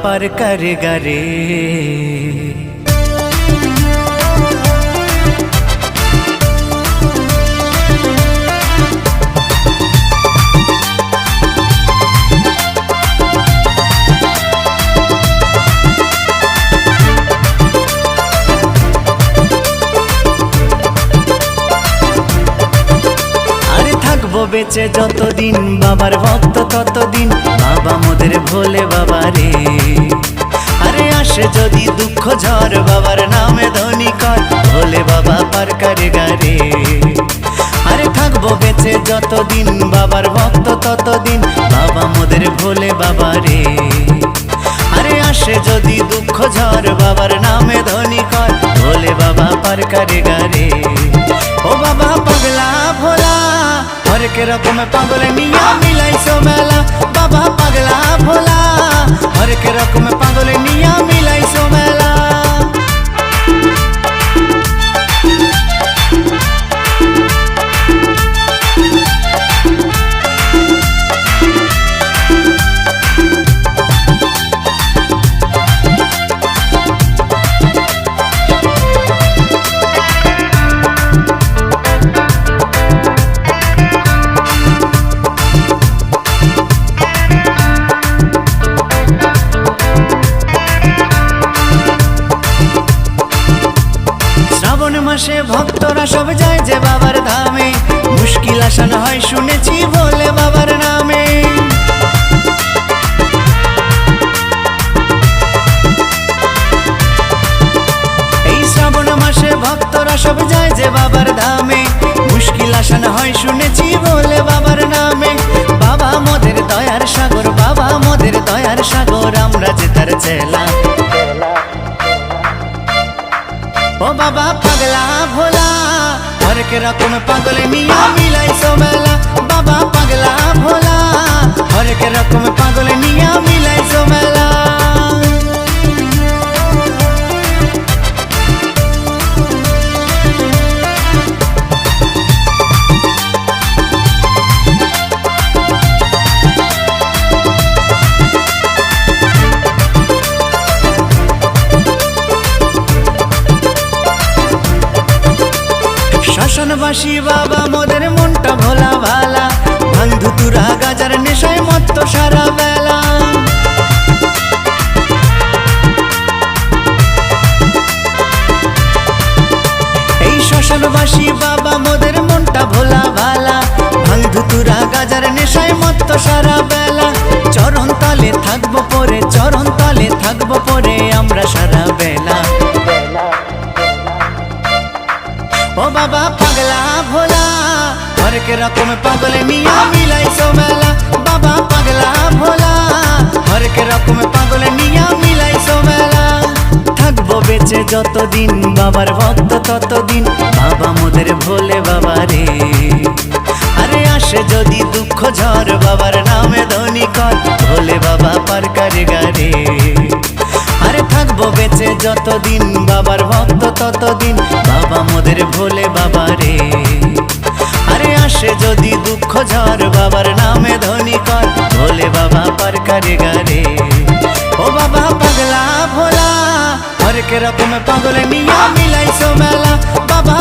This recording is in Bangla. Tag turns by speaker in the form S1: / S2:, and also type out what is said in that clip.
S1: पार करेगा रे। বেঁচে যতদিন বাবার ভক্ত ততদিন বাবা মোদের ভোলে বাবা রে। আরে আসে যদি দুঃখ ঝড় বাবার নামে ধ্বনি কর ভোলে বাবা পার করেগা রে। আরে থাকবো বেঁচে যতদিন বাবার ভক্ত ততদিন বাবা মোদের ভোলে বাবা রে। আরে আসে যদি দুঃখ ঝড় বাবার নামে ধ্বনি কর ভোলে বাবা পার করেগা রে। ও বাবা পাগলা ভোলা हरेक रकम पागल निया मिलाइছো मेला। बाबा पागला भोला हरेक रकम पागल निया मिलाइছো मेला। মাসে ভক্তরা সব যায় যে বাবার ধামে মুশকিল আসান হয় শুনেছি বলে বাবার নামে। এই শ্রাবণ মাসে ভক্তরা সব যায় যে বাবার ধামে মুশকিল আসান হয় শুনেছি বলে বাবার নামে। বাবা মোদের দয়ার সাগর বাবা মোদের দয়ার সাগর আমরা যে তার চেলা। ओ बाबा पगला भोला हरेक रकम पागल निया मिलाइছো मेला। बाबा पगला भोला हरेक रकम पागल निया मिलाइছো मेला। শ্মশানবাসী বাবা মোদের মনটা ভোলা ভালা ভাঙ ধুতুরা গাজার নেশায় মত্ত সারা বেলা। এই শ্মশানবাসী বাবা মোদের মনটা ভোলা ভালা ভাঙ ধুতুরা গাজার নেশায় মত্ত সারা বেলা। চরণ তলে থাকবো পরে চরণ তলে থাকবো পরে আমরা সারা বেলা। ओ बाबा पगला भोला हरेक रकम पागल निया मिलाइছো मेला। बाबा पगला भोला हरेक रकम पागल निया मिलाइছো मेला। থাকবো বেঁচে যতদিন বাবার ভক্ত ততদিন বাবা মোদের ভোলে বাবা রে। আরে আসে যদি দুঃখ ঝড় বাবার নামে ধ্বনি কর ভোলে বাবা পার করেগা রে। আরে থাকবো বেঁচে যতদিন বাবার ভক্ত ততদিন বাবা মোদের ভোলে বাবা রে। আরে আসে যদি দুঃখ ঝড় বাবার নামে ধ্বনি কর ভোলে বাবা পার করেগা রে। ও বাবা পাগলা ভোলা हरेक रकम पागल निया मिलाइছো मेला। बाबा